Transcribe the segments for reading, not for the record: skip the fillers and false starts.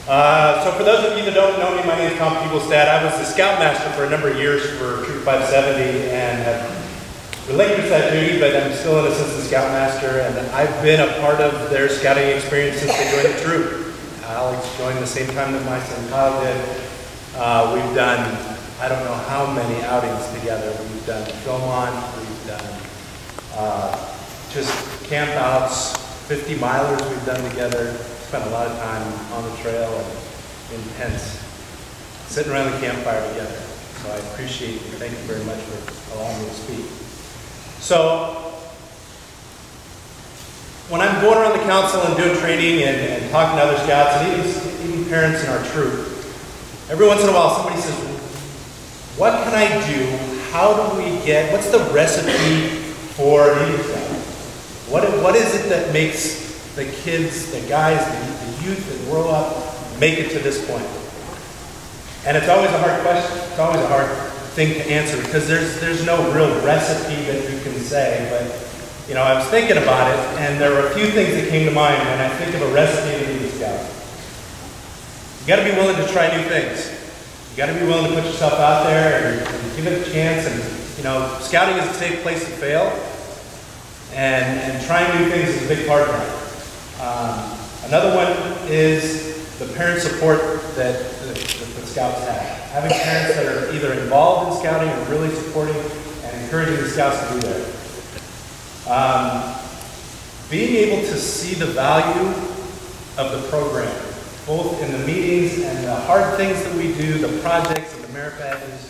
So for those of you that don't know me, my name is Fuglestad. I was the scoutmaster for a number of years for Troop 570 and have relinquished that duty, but I'm still an assistant scoutmaster, and I've been a part of their scouting experience since they joined the troop. Alex joined the same time that my son Kyle did. We've done, I don't know how many outings together. We've done film-on, we've done just camp outs, 50 milers we've done together. Spent a lot of time on the trail and in tents, sitting around the campfire together. So I appreciate you. Thank you very much for allowing me to speak. So when I'm going around the council and doing training and talking to other scouts and even parents in our troop, every once in a while somebody says, what can I do? How do we get, what's the recipe for an Eagle Scout? What is it that makes the kids, the guys, the youth that grow up make it to this point? And it's always a hard question. It's always a hard thing to answer because there's no real recipe that you can say. But, you know, I was thinking about it, and there were a few things that came to mind when I think of a recipe of an Eagle Scout. You got to be willing to try new things. You got to be willing to put yourself out there and give it a chance. And, you know, scouting is a safe place to fail, and trying new things is a big part of that. Another one is the parent support that the scouts have. Having parents that are either involved in scouting or really supporting and encouraging the scouts to do that. Being able to see the value of the program, both in the meetings and the hard things that we do, the projects and the merit badges,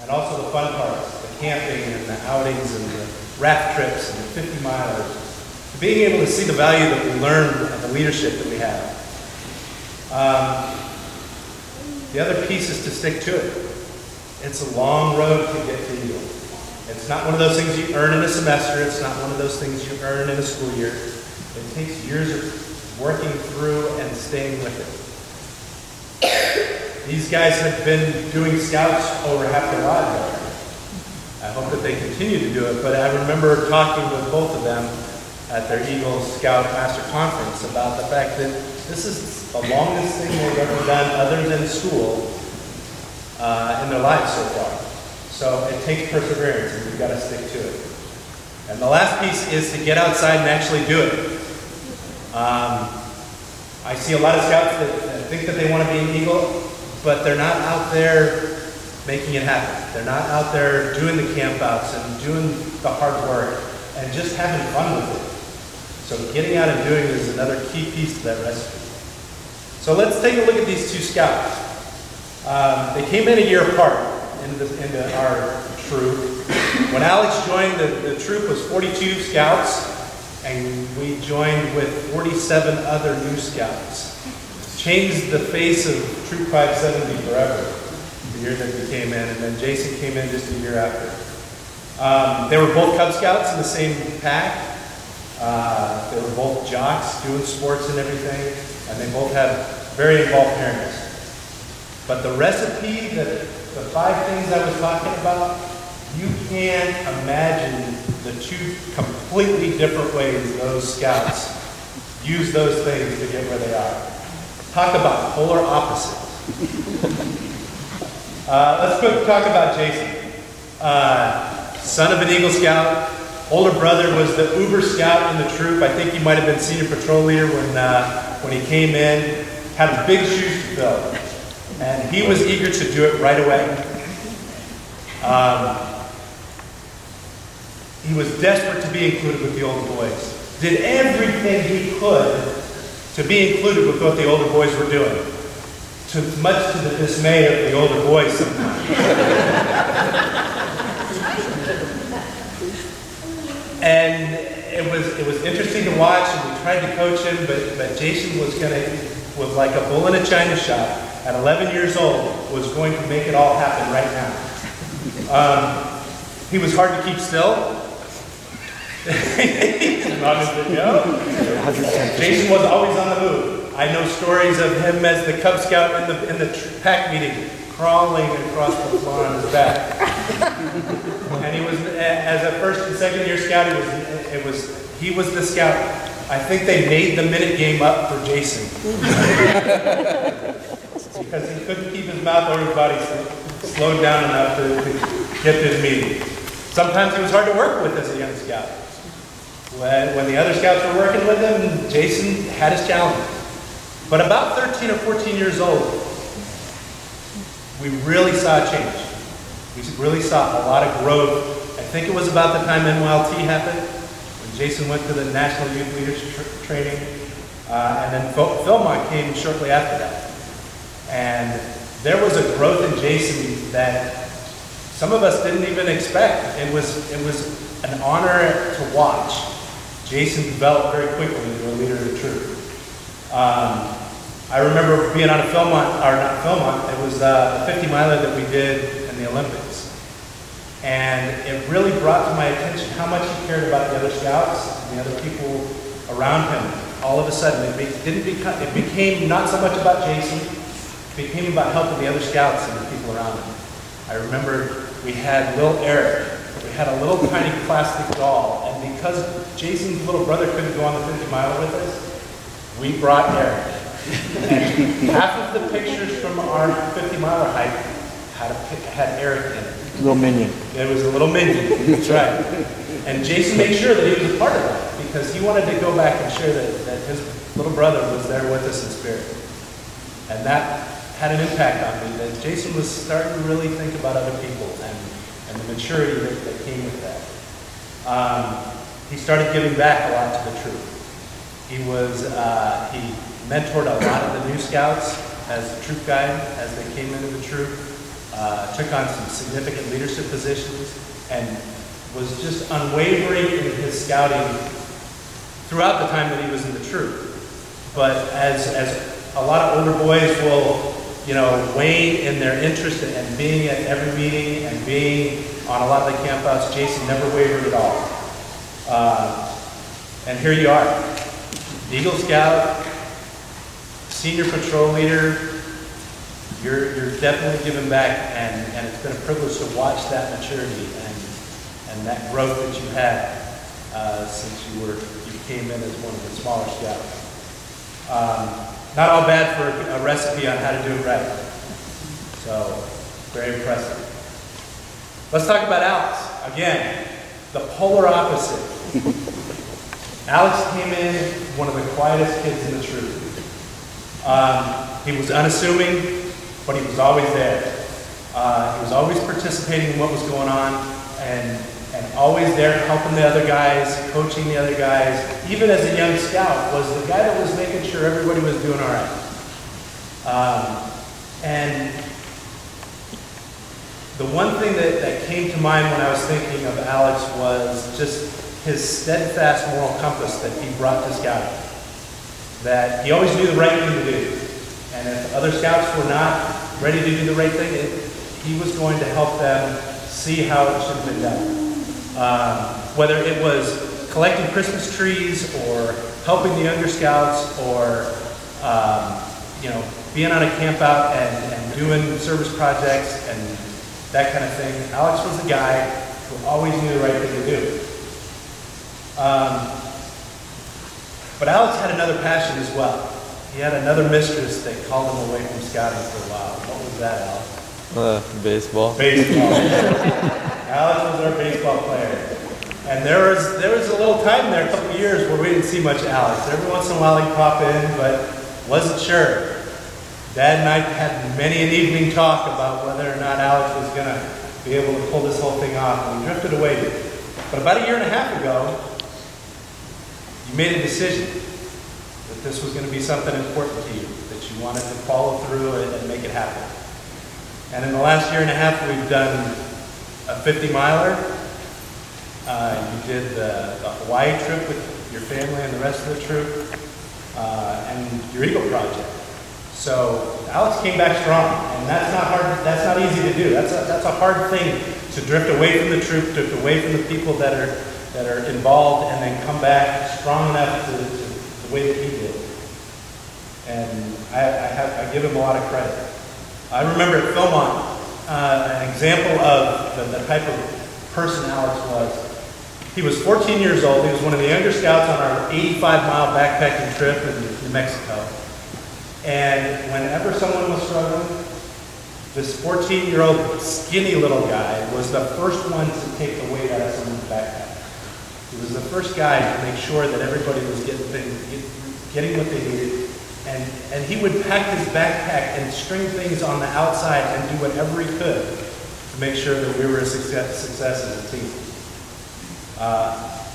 and also the fun parts, the camping and the outings and the raft trips and the 50 milers. Being able to see the value that we learn and the leadership that we have. The other piece is to stick to it. It's a long road to get to Eagle. It's not one of those things you earn in a semester. It's not one of those things you earn in a school year. It takes years of working through and staying with it. These guys have been doing scouts over half their lives. I hope that they continue to do it, but I remember talking with both of them at their Eagle Scout Master Conference about the fact that this is the longest thing they've ever done other than school in their lives so far. So it takes perseverance, and we've got to stick to it. And the last piece is to get outside and actually do it. I see a lot of scouts that think that they want to be an Eagle, but they're not out there making it happen. They're not out there doing the camp outs and doing the hard work and just having fun with it. So getting out and doing it is another key piece to that recipe. So let's take a look at these two scouts. They came in a year apart into our troop. When Alex joined, the troop was 42 scouts, and we joined with 47 other new scouts. Changed the face of Troop 570 forever, the year that we came in, and then Jason came in just a year after. They were both Cub Scouts in the same pack. They were both jocks doing sports and everything, and they both had very involved parents. But the recipe, the 5 things I was talking about, you can't imagine the 2 completely different ways those scouts use those things to get where they are. Talk about polar opposites. Let's talk about Jason. Son of an Eagle Scout. Older brother was the Uber Scout in the troop. I think he might have been senior patrol leader when he came in. Had big shoes to fill. And he was eager to do it right away. He was desperate to be included with the older boys. Did everything he could to be included with what the older boys were doing. Much to the dismay of the older boys sometimes. And it was interesting to watch, and we tried to coach him, but Jason was like a bull in a china shop. At 11 years old, was going to make it all happen right now. He was hard to keep still. Jason was always on the move. I know stories of him as the Cub Scout in the pack meeting, crawling across the floor on his back. And he was, as a first and second year scout, he was the scout I think they made the minute game up for Jason. Because he couldn't keep his mouth or his body slowed down enough to get to his meeting. Sometimes he was hard to work with as a young scout. When the other scouts were working with him, Jason had his challenges. But about 13 or 14 years old, we really saw a change. We really saw a lot of growth. I think it was about the time NYLT happened, when Jason went to the National Youth Leadership Training, and then Philmont came shortly after that. And there was a growth in Jason that some of us didn't even expect. It was an honor to watch. Jason developed very quickly into a leader of the troop. I remember being on a Philmont, or not Philmont, it was a 50-miler that we did in the Olympics. And it really brought to my attention how much he cared about the other scouts and the other people around him. All of a sudden, it became not so much about Jason, it became about helping the other scouts and the people around him. I remember we had little Eric. We had a little tiny plastic doll, and because Jason's little brother couldn't go on the 50-miler with us, we brought Eric. And half of the pictures from our 50-miler hike had Eric in it. Little minion. It was a little minion, that's right. And Jason made sure that he was a part of that, because he wanted to go back and share that his little brother was there with us in spirit. And that had an impact on me, that Jason was starting to really think about other people and the maturity that came with that. He started giving back a lot to the troop. He mentored a lot of the new scouts as a troop guide as they came into the troop, took on some significant leadership positions, and was just unwavering in his scouting throughout the time that he was in the troop. But as a lot of older boys will, wane in their interest in being at every meeting and being on a lot of the campouts, Jason never wavered at all. And here you are, Eagle Scout, senior patrol leader. You're definitely giving back, and it's been a privilege to watch that maturity and that growth that you had since you came in as one of the smaller scouts. Not all bad for a recipe on how to do it right. So, very impressive. Let's talk about Alex. Again, the polar opposite. Alex came in one of the quietest kids in the troop. He was unassuming, but he was always there. He was always participating in what was going on, and always there helping the other guys, coaching the other guys. Even as a young scout, was the guy that was making sure everybody was doing all right. And the one thing that came to mind when I was thinking of Alex was just his steadfast moral compass that he brought to scouting. That he always knew the right thing to do. And if other scouts were not ready to do the right thing, he was going to help them see how it should have been done. Whether it was collecting Christmas trees or helping the younger scouts or being on a camp out and doing service projects and that kind of thing, Alex was the guy who always knew the right thing to do. But Alex had another passion as well. He had another mistress that called him away from scouting for a while. What was that, Alex? Baseball. Baseball. Alex was our baseball player. And there was a little time there, a couple of years, where we didn't see much Alex. Every once in a while he'd pop in, but wasn't sure. Dad and I had many an evening talk about whether or not Alex was going to be able to pull this whole thing off, and we drifted away. But about a year and a half ago, you made a decision that this was going to be something important to you, that you wanted to follow through and make it happen. And in the last year and a half, we've done a 50-miler. You did the Hawaii trip with your family and the rest of the troop, and your Eagle project. So Alex came back strong, and that's not hard. That's not easy to do. That's a hard thing to drift away from the troop, drift away from the people that are involved, and then come back strong enough to the way that he did. And I give him a lot of credit. I remember at Philmont, an example of the type of person Alex was. He was 14 years old. He was one of the younger scouts on our 85-mile backpacking trip in New Mexico. And whenever someone was struggling, this 14-year-old skinny little guy was the first one to take the weight out of someone's backpack. He was the first guy to make sure that everybody was getting what they needed. And he would pack his backpack and string things on the outside and do whatever he could to make sure that we were a success as a team.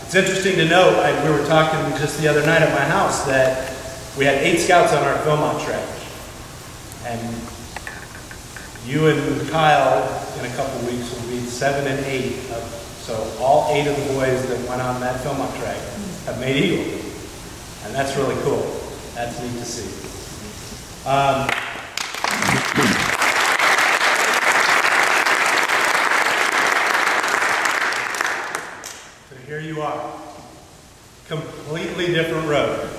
It's interesting to note, we were talking just the other night at my house that we had 8 scouts on our Philmont trek. And you and Kyle in a couple weeks will be 7 and 8. So all 8 of the boys that went on that Philmont trek have made Eagle. And that's really cool. That's neat to see. So here you are. Completely different road.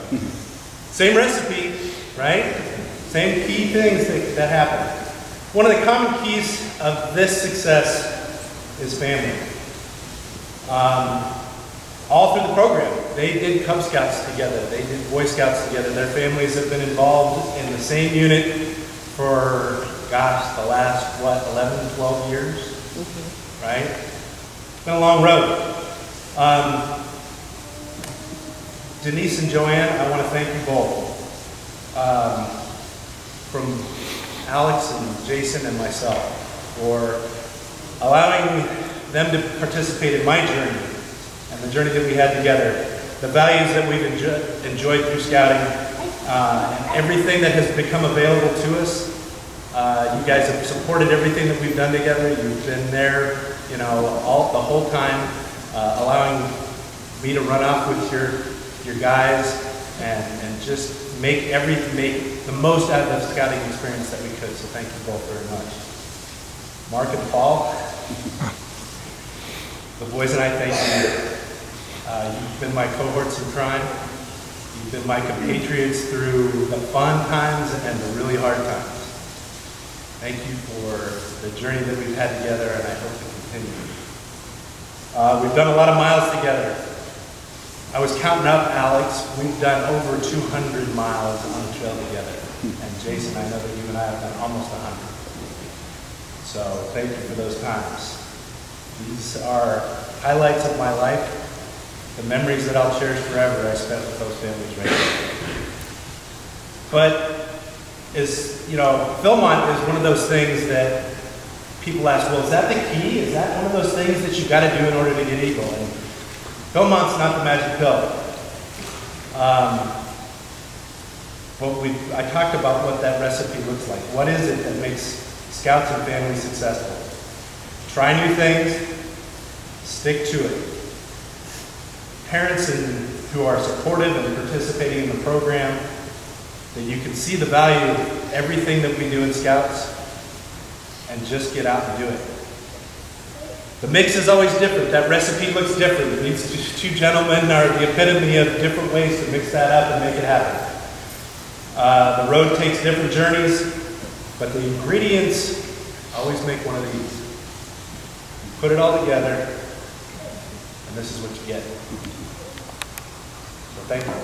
Same recipe, right? Same key things that happen. One of the common keys of this success is family. All through the program, they did Cub Scouts together, they did Boy Scouts together. Their families have been involved in the same unit for, gosh, the last, 11, 12 years, right? It's been a long road. Denise and Joanne, I want to thank you both. From Alex and Jason and myself for allowing them to participate in my journey and the journey that we had together, the values that we've enjoyed through scouting, and everything that has become available to us. You guys have supported everything that we've done together. You've been there, the whole time, allowing me to run off with your guys and just make the most out of the scouting experience that we could. So thank you both very much. Mark and Paul, the boys and I thank you. You've been my cohorts in crime. You've been my compatriots through the fun times and the really hard times. Thank you for the journey that we've had together, and I hope to continue. We've done a lot of miles together. I was counting up, Alex. We've done over 200 miles on the trail together. And Jason, I know that you and I have done almost 100. So thank you for those times. These are highlights of my life, the memories that I'll cherish forever I spent with those families right now. But Philmont is one of those things that people ask, well, is that the key? Is that one of those things that you've got to do in order to get Eagle? And Philmont's not the magic pill. But I talked about what that recipe looks like. What is it that makes scouts and families successful? Try new things, stick to it. Parents who are supportive and participating in the program, that you can see the value of everything that we do in Scouts, and just get out and do it. The mix is always different. That recipe looks different. These two gentlemen are the epitome of different ways to mix that up and make it happen. The road takes different journeys, but the ingredients always make one of these. You put it all together, and this is what you get. So thank you.